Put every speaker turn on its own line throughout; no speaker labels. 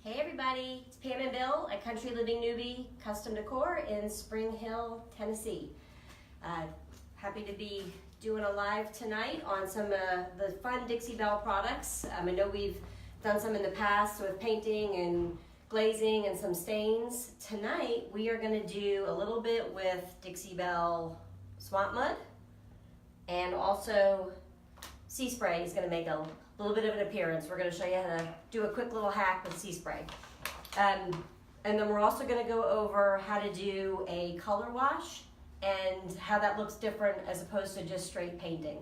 Hey everybody, it's Pam and Bill at Country Living Newbie Custom Decor in Spring Hill, Tennessee. Happy to be doing a live tonight on some of the fun Dixie Belle products. I know we've done some in the past with painting and glazing and some stains. Tonight we are going to do a little bit with Dixie Belle Swamp Mud, and also Sea Spray is going to make a little bit of an appearance. We're going to show you how to do a quick little hack with Sea Spray. And then we're also going to go over how to do a color wash and how that looks different as opposed to just straight painting.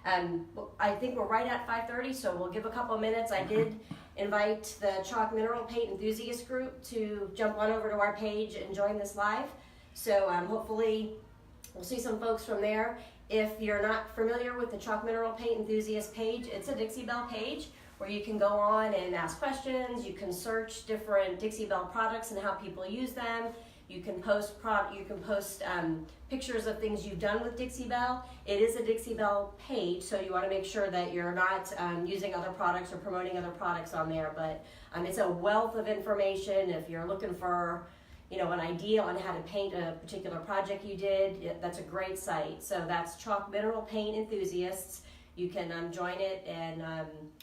I think we're right at 5:30, so we'll give a couple of minutes. I did invite the Chalk Mineral Paint Enthusiast group to jump on over to our page and join this live. So hopefully we'll see some folks from there. If you're not familiar with the Chalk Mineral Paint Enthusiast page, it's a Dixie Belle page where you can go on and ask questions. You can search different Dixie Belle products and how people use them. You can post pictures of things you've done with Dixie Belle. It is a Dixie Belle page, so you want to make sure that you're not using other products or promoting other products on there. But it's a wealth of information. If you're looking for an idea on how to paint a particular project you did, that's a great site. So that's Chalk Mineral Paint Enthusiasts. You can join it, and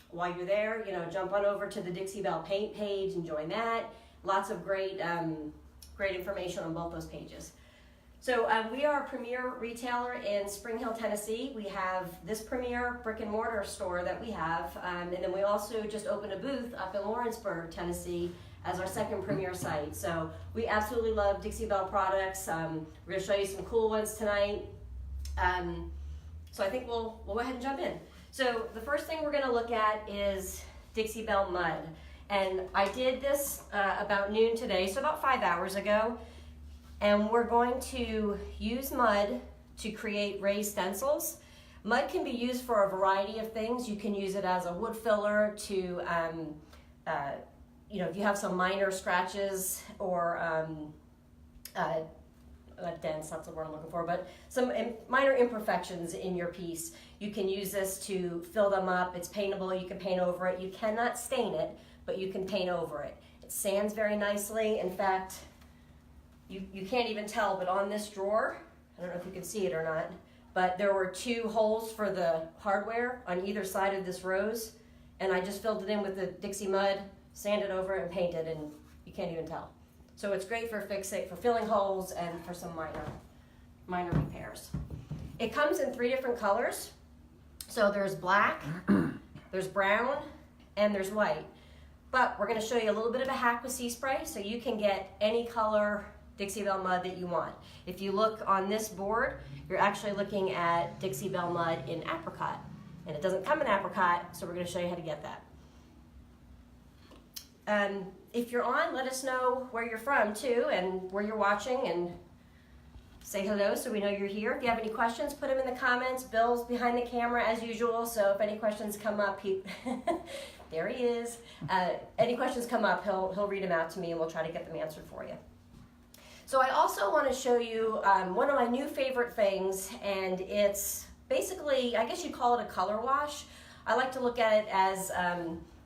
while you're there, jump on over to the Dixie Belle Paint page and join that. Lots of great information on both those pages. So we are a premier retailer in Spring Hill, Tennessee. We have this premier brick and mortar store that we have, and then we also just opened a booth up in Lawrenceburg, Tennessee, as our second premier site. So we absolutely love Dixie Belle products. We're going to show you some cool ones tonight. So I think we'll go ahead and jump in. So the first thing we're going to look at is Dixie Belle Mud. And I did this about noon today, so about 5 hours ago. And we're going to use mud to create raised stencils. Mud can be used for a variety of things. You can use it as a wood filler to if you have some minor scratches or dents, that's the word I'm looking for, but some minor imperfections in your piece, you can use this to fill them up. It's paintable, you can paint over it. You cannot stain it, but you can paint over it. It sands very nicely. In fact, you can't even tell, but on this drawer, I don't know if you can see it or not, but there were 2 holes for the hardware on either side of this rose, and I just filled it in with the Dixie Mud, sanded over it, and painted, and you can't even tell. So it's great for filling holes and for some minor repairs. It comes in 3 different colors. So there's black, there's brown, and there's white. But we're going to show you a little bit of a hack with Sea Spray, so you can get any color Dixie Belle Mud that you want. If you look on this board, you're actually looking at Dixie Belle Mud in apricot. And it doesn't come in apricot, so we're going to show you how to get that. If you're on, let us know where you're from too, and where you're watching, and say hello so we know you're here. If you have any questions, put them in the comments. Bill's behind the camera as usual, so if any questions come up, there he is. Any questions come up, he'll read them out to me, and we'll try to get them answered for you. So I also want to show you one of my new favorite things, and it's basically, I guess you call it a color wash. I like to look at it as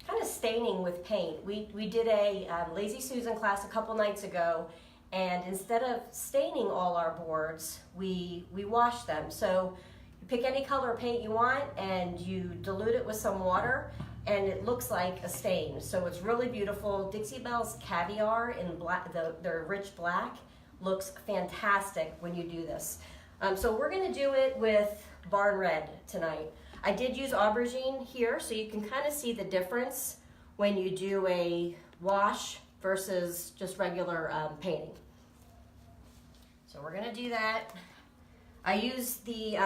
kind of staining with paint. We did a Lazy Susan class a couple nights ago, and instead of staining all our boards, we washed them. So you pick any color of paint you want, and you dilute it with some water, and it looks like a stain. So it's really beautiful. Dixie Belle's Caviar in black, their rich black, looks fantastic when you do this. So we're going to do it with Barn Red tonight. I did use aubergine here, so you can kind of see the difference when you do a wash versus just regular painting. So we're going to do that. I use the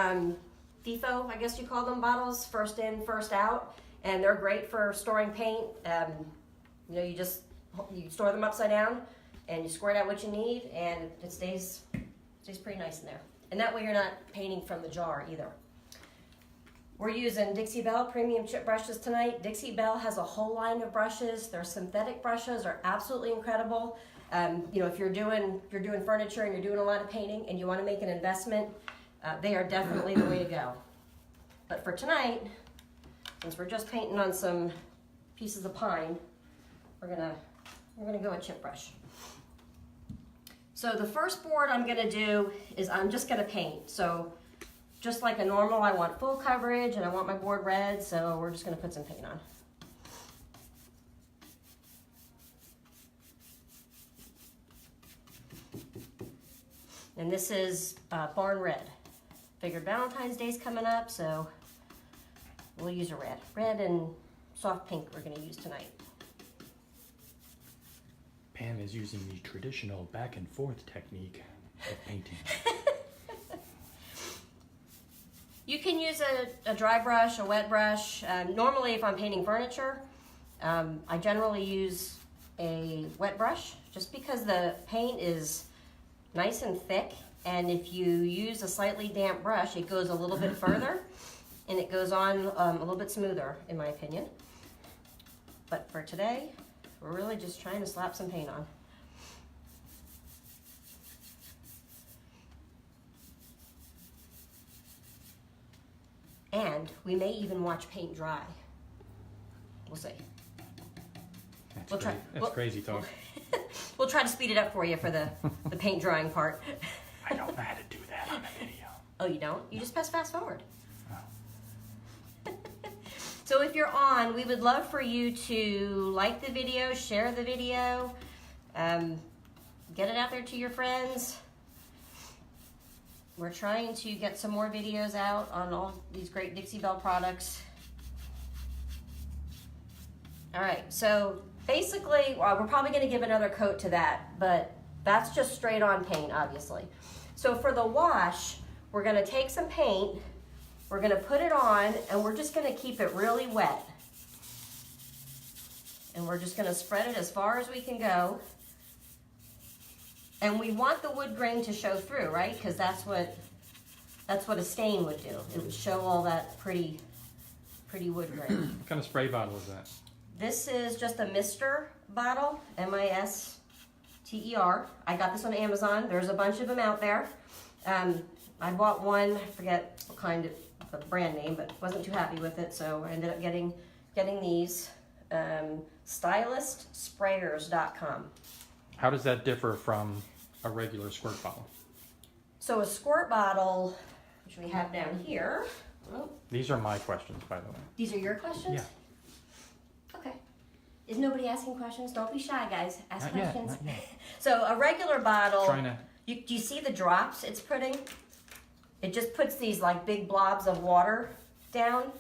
FIFO, I guess you call them, bottles, first in, first out, and they're great for storing paint. You store them upside down, and you squirt out what you need, and it stays pretty nice in there. And that way you're not painting from the jar either. We're using Dixie Belle premium chip brushes tonight. Dixie Belle has a whole line of brushes. Their synthetic brushes are absolutely incredible. If you're doing furniture and you're doing a lot of painting and you want to make an investment, they are definitely the way to go. But for tonight, since we're just painting on some pieces of pine, we're gonna We're gonna go with chip brush. So the first board I'm gonna do is I'm just gonna paint. So just like a normal, I want full coverage and I want my board red, so we're just gonna put some paint on. And this is Barn Red. Figured Valentine's Day's coming up, so we'll use a red. Red and soft pink we're gonna use tonight.
Pam is using the traditional back and forth technique of painting.
You can use a dry brush, a wet brush. Normally if I'm painting furniture, I generally use a wet brush just because the paint is nice and thick, and if you use a slightly damp brush, it goes a little bit further and it goes on a little bit smoother, in my opinion. But for today, we're really just trying to slap some paint on. And we may even watch paint dry. We'll see.
That's crazy talk.
We'll try to speed it up for you for the paint drying part.
I don't know how to do that on the video.
Oh, you don't? You just press fast forward.
Oh.
So if you're on, we would love for you to like the video, share the video, get it out there to your friends. We're trying to get some more videos out on all these great Dixie Belle products. All right, so basically, we're probably gonna give another coat to that, but that's just straight on paint, obviously. So for the wash, we're gonna take some paint, we're gonna put it on, and we're just gonna keep it really wet. And we're just gonna spread it as far as we can go. And we want the wood grain to show through, right? Because that's what a stain would do. It would show all that pretty wood grain.
What kind of spray bottle is that?
This is just a mister bottle, M-I-S-T-E-R. I got this on Amazon. There's a bunch of them out there. I bought one, I forget what kind of the brand name, but wasn't too happy with it, so I ended up getting these. StylistSprayers.com.
How does that differ from a regular squirt bottle?
So a squirt bottle, which we have down here. Oh,
These are my questions, by the way.
these are your questions?
Yeah.
Okay. Is nobody asking questions? Don't be shy, guys. Ask
Not yet,
questions.
not yet.
So a regular bottle,
Trying to...
do you see the drops it's putting? It just puts these like big blobs of water down.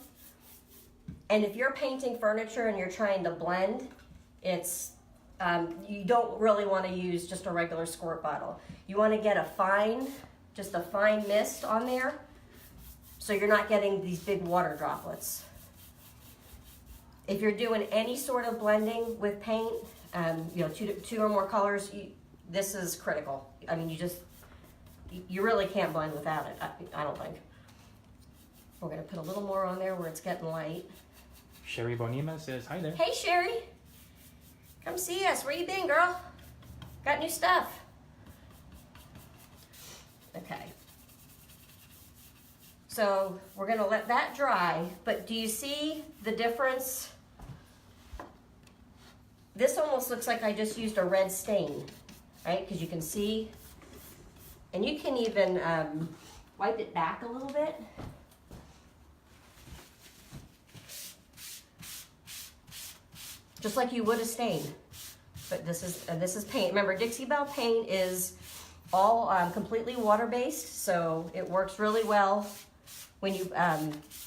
And if you're painting furniture and you're trying to blend, it's you don't really want to use just a regular squirt bottle. You want to get just a fine mist on there, so you're not getting these big water droplets. If you're doing any sort of blending with paint, two or more colors, this is critical. I mean, you really can't blend without it, I don't think. We're gonna put a little more on there where it's getting light.
Sherry Bonima says, hi there.
Hey, Sherry. Come see us. Where you been, girl? Got new stuff. Okay. So we're gonna let that dry, but do you see the difference? This almost looks like I just used a red stain, right? Because you can see, and you can even wipe it back a little bit. Just like you would a stain, but this is paint. Remember, Dixie Belle paint is all completely water-based, so it works really well when you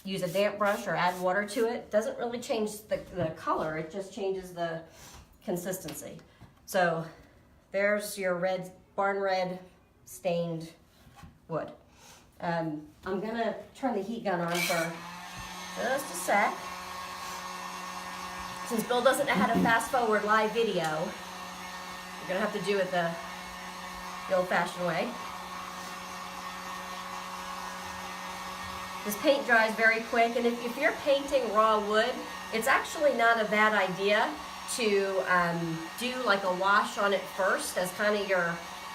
use a damp brush or add water to it. It doesn't really change the color, it just changes the consistency. So there's your barn red stained wood. I'm gonna turn the heat gun on for just a sec. Since Bill doesn't know how to fast forward live video, we're gonna have to do it the old-fashioned way. This paint dries very quick, and if you're painting raw wood, it's actually not a bad idea to do like a wash on it first as kind of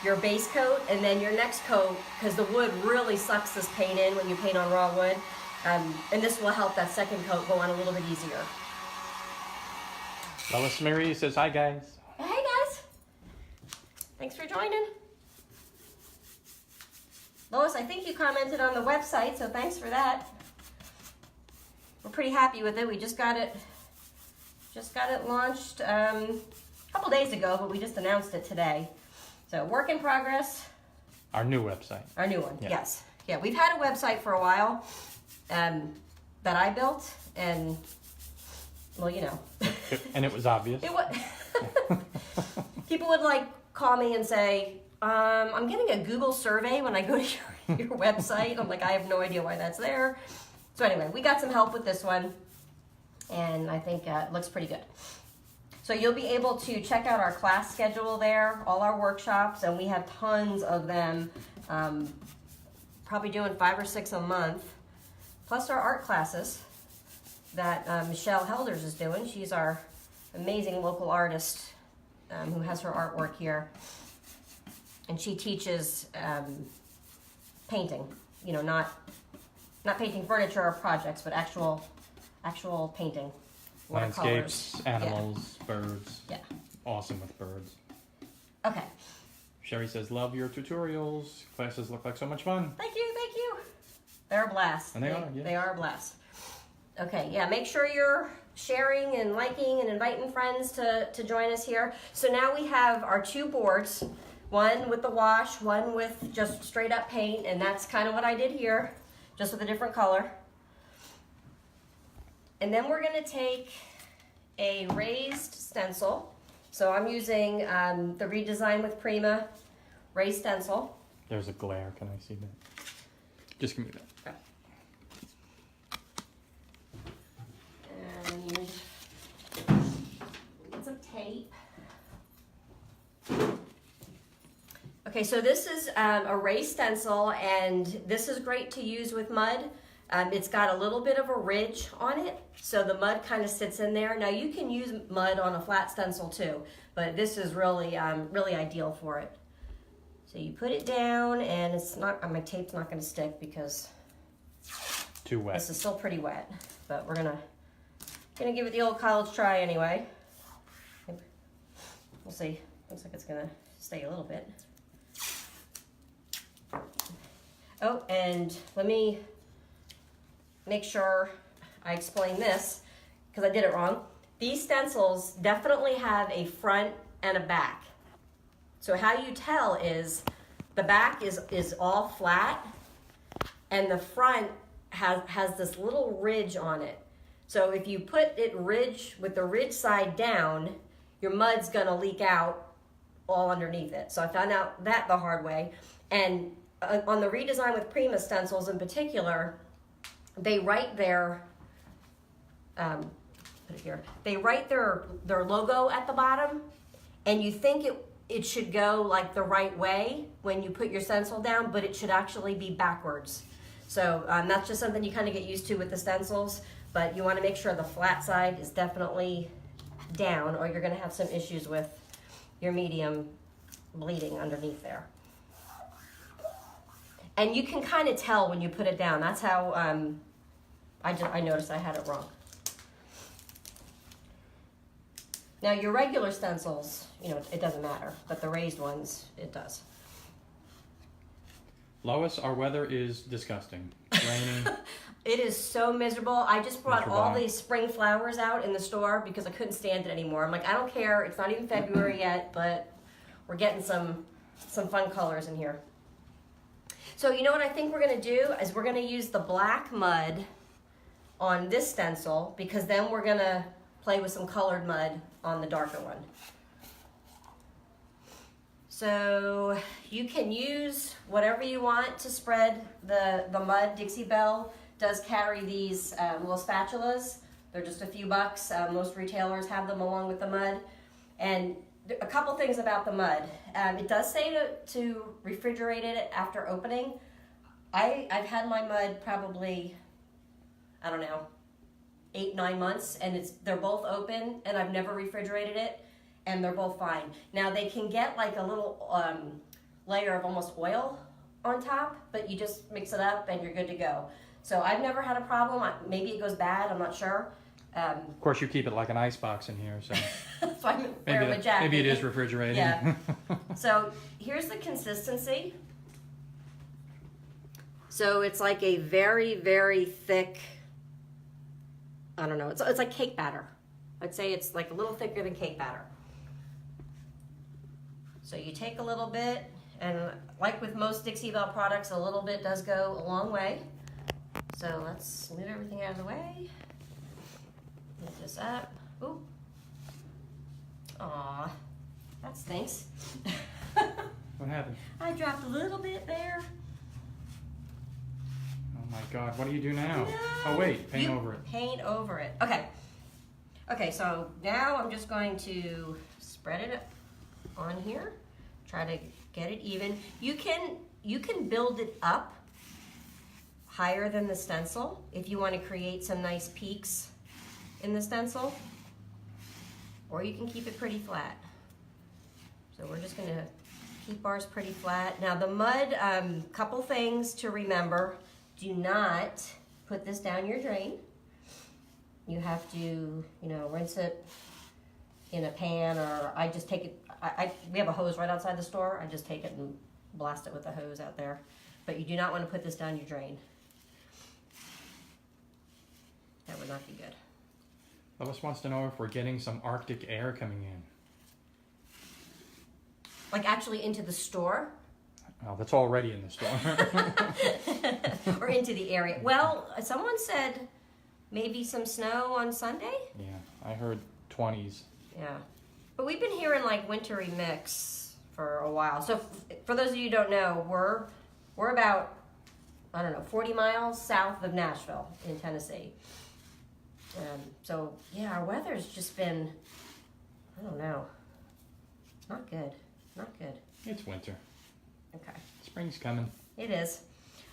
your base coat, and then your next coat, because the wood really sucks this paint in when you paint on raw wood, and this will help that second coat go on a little bit easier.
Lois Marie says, hi guys.
Hey Thanks for joining. Lois, I think you commented on the website, so thanks for that. We're pretty happy with it. We just got it launched a couple days ago, but we just announced it today. So work in progress.
Our new website.
Our new one,
Yeah.
yes. Yeah, we've had a website for a while that I built, and well, you know.
And it was obvious.
It was. People would like call me and say, I'm getting a Google survey when I go to your website. I'm like, I have no idea why that's there. So anyway, we got some help with this one, and I think it looks pretty good. So you'll be able to check out our class schedule there, all our workshops, and we have tons of them, probably doing 5 or 6 a month, plus our art classes that Michelle Helders is doing. She's our amazing local artist who has her artwork here. And she teaches painting, you know, not painting furniture or projects, but actual painting.
Landscapes, animals, birds.
Yeah.
Awesome with birds.
Okay.
Sherry says, love your tutorials. Classes look like so much fun.
Thank you. They're a blast.
And they are, yeah.
They are a blast. Okay, yeah, make sure you're sharing and liking and inviting friends to join us here. So now we have our 2 boards, one with the wash, one with just straight up paint, and that's kind of what I did here, just with a different color. And then we're gonna take a raised stencil. So I'm using the Redesign with Prima raised stencil.
There's a glare. Can I see that? Just give me that.
And get some tape. Okay, so this is a raised stencil, and this is great to use with mud. It's got a little bit of a ridge on it, so the mud kind of sits in there. Now you can use mud on a flat stencil too, but this is really, really ideal for it. So you put it down, and it's not, my tape's not going to stick because
Too wet.
this is still pretty wet, but we're gonna give it the old college try anyway. We'll see. Looks like it's gonna stay a little bit. Oh, and let me make sure I explain this because I did it wrong. These stencils definitely have a front and a back. So how you tell is the back is all flat, and the front has this little ridge on it. So if you put it with the ridge side down, your mud's gonna leak out all underneath it. So I found out that the hard way. And on the Redesign with Prima stencils in particular, they write their put it here. They write their logo at the bottom, and you think it should go like the right way when you put your stencil down, but it should actually be backwards. So that's just something you kind of get used to with the stencils, but you want to make sure the flat side is definitely down, or you're going to have some issues with your medium bleeding underneath there. And you can kind of tell when you put it down. That's how I noticed I had it wrong. Now your regular stencils, you know, it doesn't matter, but the raised ones, it does.
Lois, our weather is disgusting. Raining.
It is so miserable. I just brought
Miserable.
all these spring flowers out in the store because I couldn't stand it anymore. I'm like, I don't care. It's not even February yet, but we're getting some fun colors in here. So you know what I think we're going to do is we're going to use the black mud on this stencil, because then we're going to play with some colored mud on the darker one. So you can use whatever you want to spread the mud. Dixie Belle does carry these little spatulas. They're just a few bucks. Most retailers have them along with the mud. And a couple things about the mud. It does say to refrigerate it after opening. I've had my mud probably, I don't know, 8-9 months, and they're both open, and I've never refrigerated it, and they're both fine. Now they can get like a little layer of almost oil on top, but you just mix it up and you're good to go. So I've never had a problem. Maybe it goes bad, I'm not sure.
Of course, you keep it like an ice box in here, so.
So I'm wearing a jacket.
Maybe it is refrigerating.
Yeah. So here's the consistency. So it's like a very, very thick, I don't know, it's like cake batter. I'd say it's like a little thicker than cake batter. So you take a little bit, and like with most Dixie Belle products, a little bit does go a long way. So let's move everything out of the way. Lift this up. Ooh. Aw, that stinks.
What happened?
I dropped a little bit there.
Oh my God, what do you do now?
No.
Oh wait, paint over it.
Paint over it. Okay. Okay, so now I'm just going to spread it on here. Try to get it even. You can build it up higher than the stencil if you want to create some nice peaks in the stencil, or you can keep it pretty flat. So we're just going to keep ours pretty flat. Now the mud, couple things to remember. Do not put this down your drain. You have to, rinse it in a pan, or I just take it, we have a hose right outside the store. I just take it and blast it with a hose out there. But you do not want to put this down your drain. That would not be good.
Lois wants to know if we're getting some Arctic air coming in.
Like actually into the store?
Oh, that's already in the store.
Or into the area. Well, someone said maybe some snow on Sunday?
Yeah, I heard 20s.
Yeah. But we've been hearing like wintry mix for a while. So for those of you who don't know, we're about, 40 miles south of Nashville in Tennessee. So yeah, our weather's just been, not good. Not good.
It's winter.
Okay.
Spring's coming.
It is.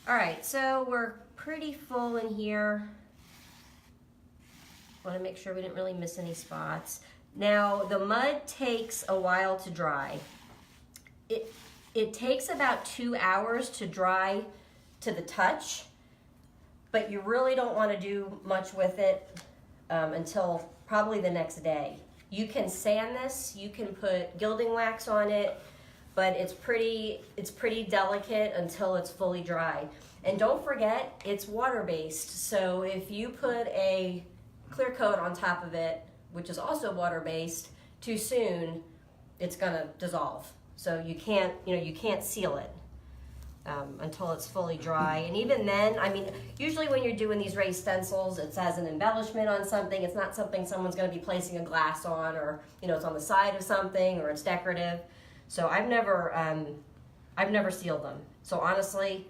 All right, so we're pretty full in here. Want to make sure we didn't really miss any spots. Now, the mud takes a while to dry. It takes about 2 hours to dry to the touch, but you really don't want to do much with it until probably the next day. You can sand this, you can put gilding wax on it, but it's pretty delicate until it's fully dry. And don't forget, it's water-based, so if you put a clear coat on top of it, which is also water-based, too soon, it's gonna dissolve. So you can't seal it until it's fully dry. And even then, usually when you're doing these raised stencils, it's as an embellishment on something. It's not something someone's gonna be placing a glass on, or it's on the side of something, or it's decorative. So I've never sealed them. So honestly,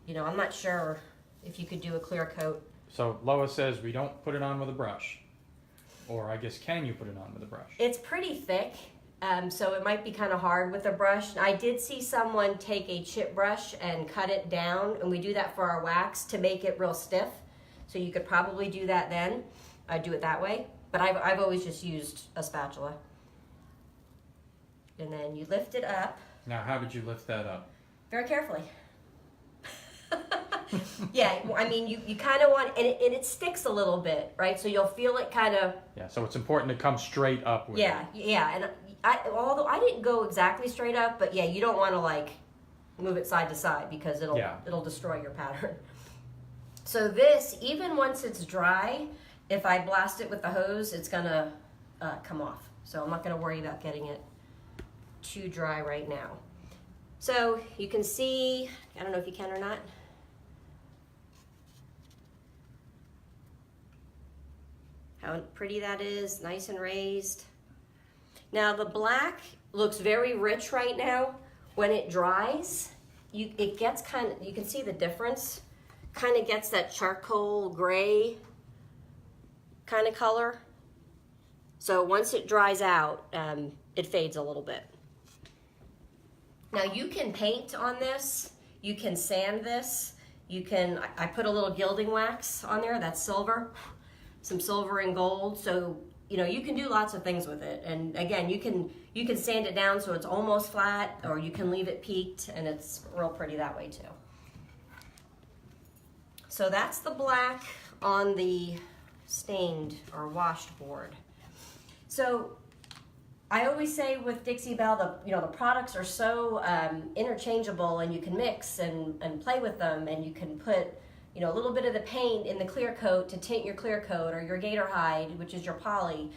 I'm not sure if you could do a clear coat.
So Lois says we don't put it on with a brush. Or I guess, can you put it on with a brush?
It's pretty thick, so it might be kind of hard with a brush. I did see someone take a chip brush and cut it down, and we do that for our wax to make it real stiff. So you could probably do that then. I'd do it that way. But I've always just used a spatula. And then you lift it up.
Now, how did you lift that up?
Very carefully. Yeah, you kind of want, and it sticks a little bit, right? So you'll feel it kind of.
Yeah, so it's important to come straight up with it.
Yeah, and although I didn't go exactly straight up, but yeah, you don't want to move it side to side because it'll destroy your pattern. So this, even once it's dry, if I blast it with the hose, it's gonna come off. So I'm not gonna worry about getting it too dry right now. So you can see, I don't know if you can or not. How pretty that is, nice and raised. Now the black looks very rich right now. When it dries, it gets you can see the difference. Kind of gets that charcoal gray kind of color. So once it dries out, it fades a little bit. Now you can paint on this, you can sand this, I put a little gilding wax on there, that's silver. Some silver and gold, so you can do lots of things with it. And again, you can sand it down so it's almost flat, or you can leave it peaked, and it's real pretty that way too. So that's the black on the stained or washed board. So I always say with Dixie Belle, the products are so interchangeable, and you can mix and play with them, and you can put a little bit of the paint in the clear coat to tint your clear coat, or your gator hide, which is your poly.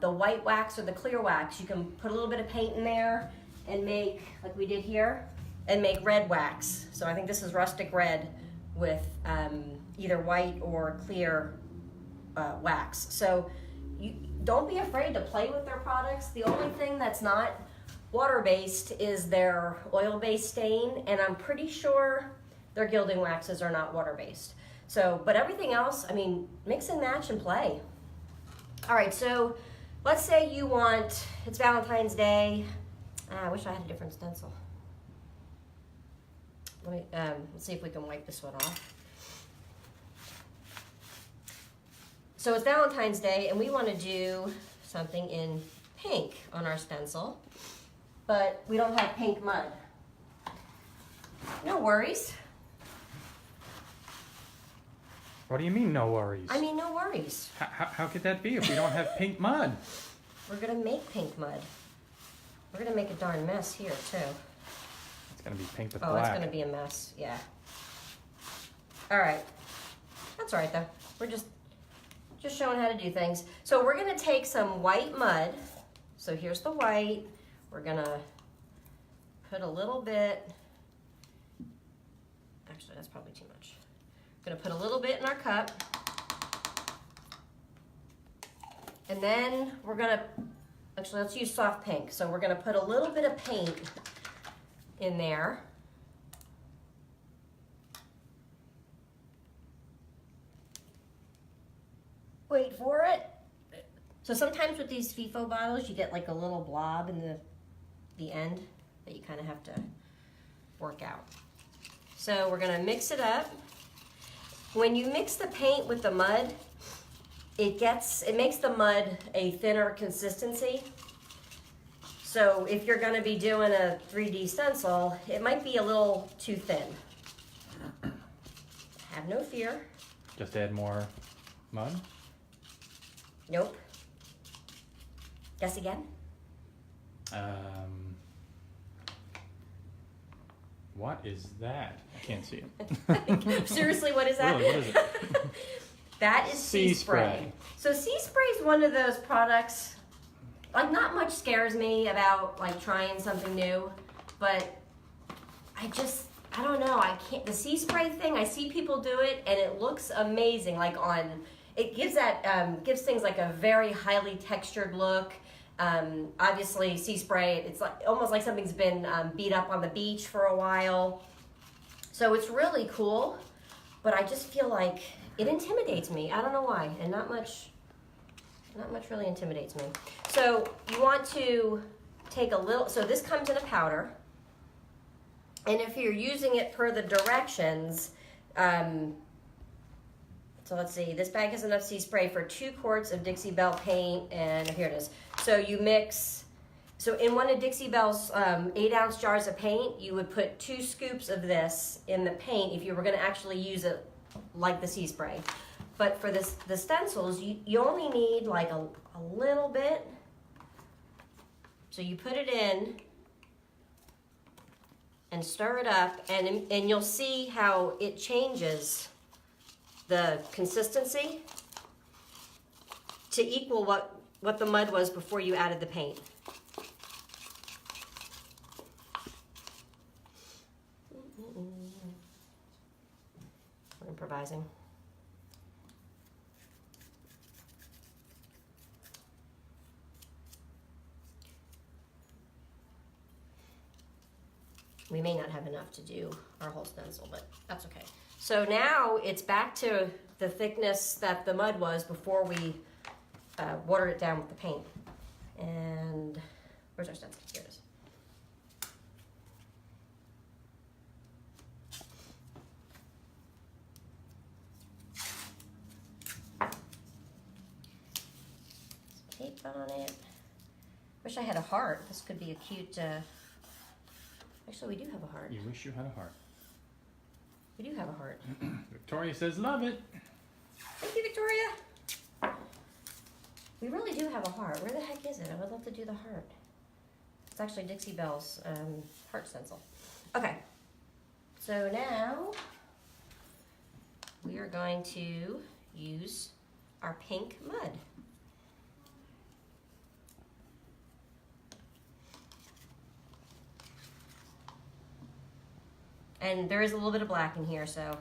The white wax or the clear wax, you can put a little bit of paint in there and make, like we did here, and make red wax. So I think this is rustic red with either white or clear wax. So you don't be afraid to play with their products. The only thing that's not water-based is their oil-based stain, and I'm pretty sure their gilding waxes are not water-based. So, but everything else, I mean, mix and match and play. All right, so let's say you want, it's Valentine's Day. I wish I had a different stencil. Let's see if we can wipe this one off. So it's Valentine's Day, and we want to do something in pink on our stencil, but we don't have pink mud. No worries.
What do you mean, no worries?
I mean, no worries.
How could that be if we don't have pink mud?
We're going to make pink mud. We're going to make a darn mess here, too.
It's going to be pink with
black.
black.
It's going to be a mess, yeah. All right. That's all right, though. We're just showing how to do things. So we're going to take some white mud. So here's the white. We're going to put a little bit. Actually, that's probably too much. We're going to put a little bit in our cup. And then we're going to, actually, let's use soft pink. So we're going to put a little bit of paint in there. Wait for it. So sometimes with these FIFO bottles, you get like a little blob in the end that you kind of have to work out. So we're gonna mix it up. When you mix the paint with the mud, it makes the mud a thinner consistency. So if you're gonna be doing a 3D stencil, it might be a little too thin. Have no fear.
Just add more mud?
Nope. Guess again?
What is that? I can't see it.
Seriously, what is that?
Really, what is it?
That is sea spray. So sea spray is one of those products, like not much scares me about like trying something new, but I don't know, the sea spray thing, I see people do it and it looks amazing, it gives things like a very highly textured look. Obviously, sea spray, it's like almost like something's been beat up on the beach for a while. So it's really cool, but I just feel like it intimidates me. I don't know why, and not much really intimidates me. So you want to take a little, so this comes in a powder, and if you're using it per the directions, so let's see, this bag has enough sea spray for 2 quarts of Dixie Belle paint, and here it is. So you mix, so in one of Dixie Belle's 8-ounce jars of paint, you would put 2 scoops of this in the paint if you were gonna actually use it like the sea spray. But for the stencils, you only need like a little bit. So you put it in and stir it up, and you'll see how it changes the consistency to equal what the mud was before you added the paint. We're improvising. We may not have enough to do our whole stencil, but that's okay. So now it's back to the thickness that the mud was before we watered it down with the paint. And where's our stencil? Here it is. Tape on it. Wish I had a heart. This could be a cute, actually we do have a heart.
You wish you had a heart.
We do have a heart.
Victoria says love it.
Thank you, Victoria. We really do have a heart. Where the heck is it? I would love have to do the heart. It's actually Dixie Belle's heart stencil. Okay, so now we are going to use our pink mud. And there is a little bit of black in here, so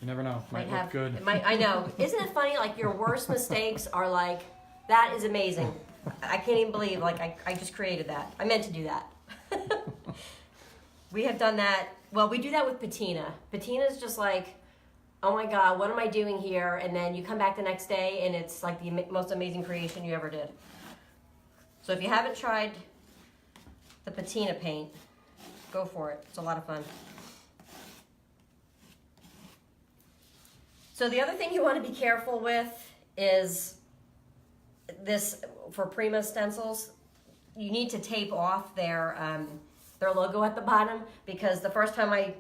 You never know. Might look good.
It might, I know. Isn't it funny? Like your worst mistakes are like, that is amazing. I can't even believe like I just created that. I meant to do that. We have done that. Well, we do that with patina. Patina is just like, oh my God, what am I doing here? And then you come back the next day and it's like the most amazing creation you ever did. So if you haven't tried the patina paint, go for it. It's a lot of fun. So the other thing you want to be careful with is this, for Prima stencils, you need to tape off their logo at the bottom, because the first time I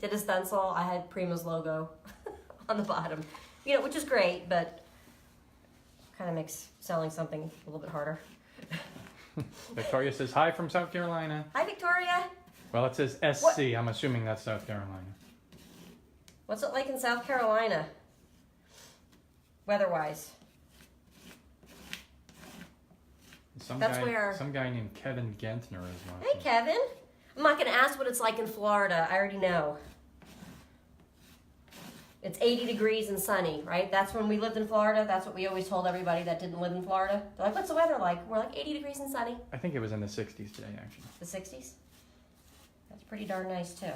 did a stencil, I had Prima's logo on the bottom, you know, which is great, but kind of makes selling something a little bit harder.
Victoria says, hi from South Carolina.
Hi, Victoria.
Well, it says SC. What? I'm assuming that's South Carolina.
What's it like in South Carolina, weather-wise?
Some guy named Kevin Gentner is watching.
Hey, Kevin. I'm not going to ask what it's like in Florida. I already know. It's 80 degrees and sunny, right? That's when we lived in Florida. That's what we always told everybody that didn't live in Florida. They're like, what's the weather like? We're like 80 degrees and sunny.
I think it was in the 60s today, actually.
The 60s? That's pretty darn nice, too.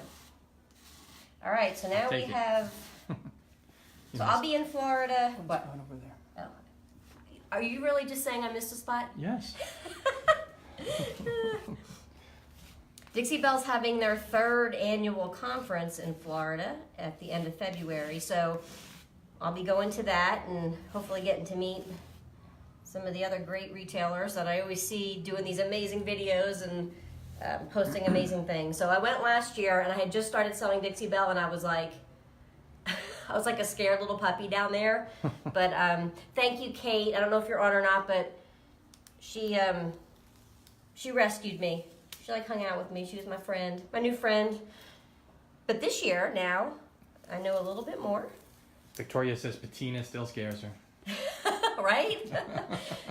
All right, so now we have... So I'll be in Florida. What?
Over there.
Oh. Are you really just saying I missed a spot?
Yes.
Dixie Belle's having their 3rd annual conference in Florida at the end of February, so I'll be going to that and hopefully getting to meet some of the other great retailers that I always see doing these amazing videos and posting amazing things. So I went last year and I had just started selling Dixie Belle, and I was like a scared little puppy down there. But thank you, Kate. I don't know if you're on or not, but she rescued me. She like hung out with me. She was my friend, my new friend. But this year, now, I know a little bit more.
Victoria says patina still scares her.
Right?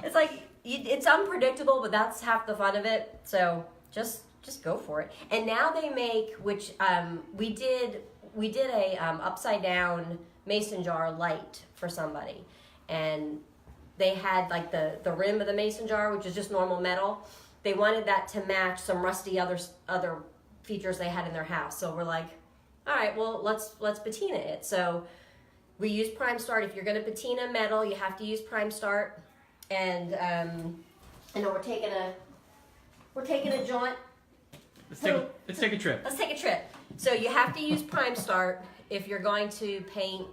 It's like, it's unpredictable, but that's half the fun of it. So just go for it. And now they make, which we did a upside down mason jar light for somebody. And they had like the rim of the mason jar, which is just normal metal. They wanted that to match some rusty other features they had in their house. So we're like, all right, well, let's patina it. So we use Prime Start. If you're going to patina metal, you have to use Prime Start. And I know we're taking a jaunt.
Let's take a trip.
Let's take a trip. So you have to use Prime Start if you're going to paint,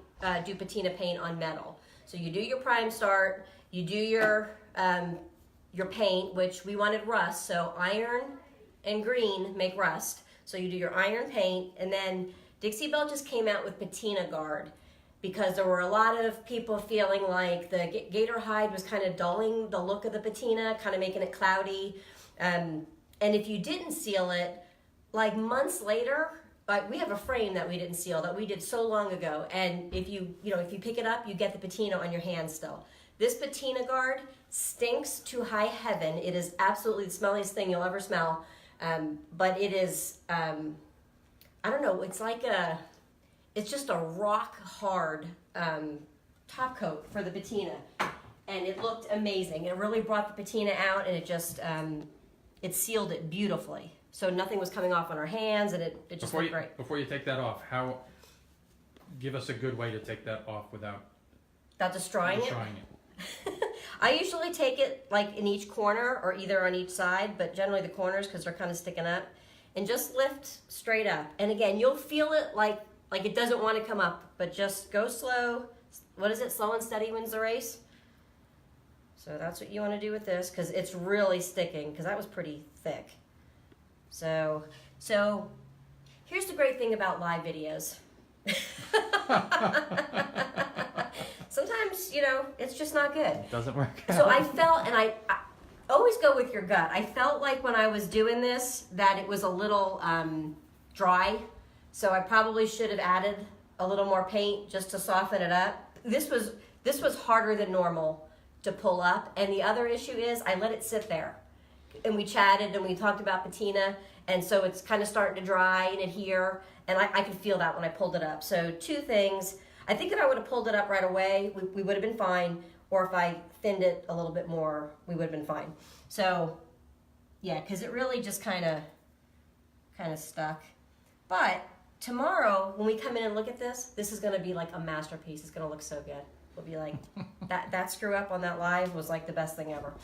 do patina paint on metal. So you do your Prime Start, you do your paint, which we wanted rust, so iron and green make rust. So you do your iron paint, and then Dixie Belle just came out with Patina Guard, because there were a lot of people feeling like the gator hide was kind of dulling the look of the patina, kind of making it cloudy. And if you didn't seal it, like months later, like we have a frame that we didn't seal that we did so long ago, and if you pick it up, you get the patina on your hand still. This Patina Guard stinks to high heaven. It is absolutely the smelliest thing you'll ever smell. But it is, I don't know, it's just a rock hard top coat for the patina. And it looked amazing. It really brought the patina out, and it just, it sealed it beautifully. So nothing was coming off on our hands, and it just looked great.
Before you take that off, give us a good way to take that off without
destroying it. I usually take it like in each corner or either on each side, but generally the corners because they're kind of sticking up, and just lift straight up. And again, you'll feel it like it doesn't want to come up, but just go slow. What is it? Slow and steady wins the race. So that's what you want to do with this, because it's really sticking, because that was pretty thick. So here's the great thing about live videos. sometimes, you know, it's just not good.
It doesn't work out.
So I felt, and I always go with your gut. I felt like when I was doing this that it was a little dry. So I probably should have added a little more paint just to soften it up. This was harder than normal to pull up. And the other issue is I let it sit there. And we chatted and we talked about patina. And so it's kind of starting to dry and adhere. And I could feel that when I pulled it up. So two things. I think if I would have pulled it up right away, we would have been fine. Or if I thinned it a little bit more, we would have been fine. So yeah, because it really just kind of stuck. But tomorrow, when we come in and look at this is going to be like a masterpiece. It's going to look so good. We'll be like, that screw up on that live was like the best thing ever.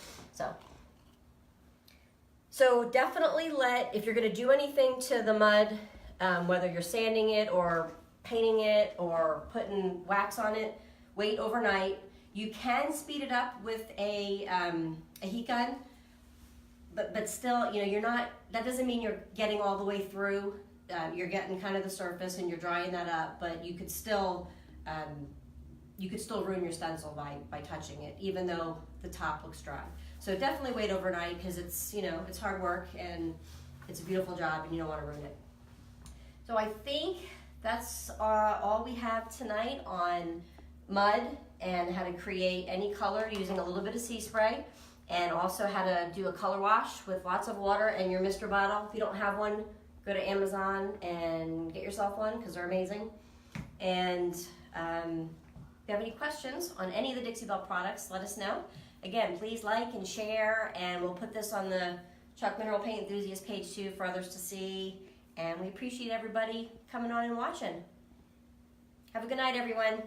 So definitely if you're going to do anything to the mud, whether you're sanding it or painting it or putting wax on it, wait overnight. You can speed it up with a heat gun, but still, you know, that doesn't mean you're getting all the way through. You're getting kind of the surface and you're drying that up, but you could still ruin your stencil by touching it, even though the top looks dry. So definitely wait overnight because it's, you know, it's hard work and it's a beautiful job and you don't want to ruin it. So I think that's all we have tonight on mud and how to create any color using a little bit of sea spray, and also how to do a color wash with lots of water and your Mr. bottle. If you don't have one, go to Amazon and get yourself one because they're amazing. And if you have any questions on any of the Dixie Belle products, let us know. Again, please like and share, and we'll put this on the Chuck Mineral Paint Enthusiast page too for others to see. And we appreciate everybody coming on and watching. Have a good night, everyone.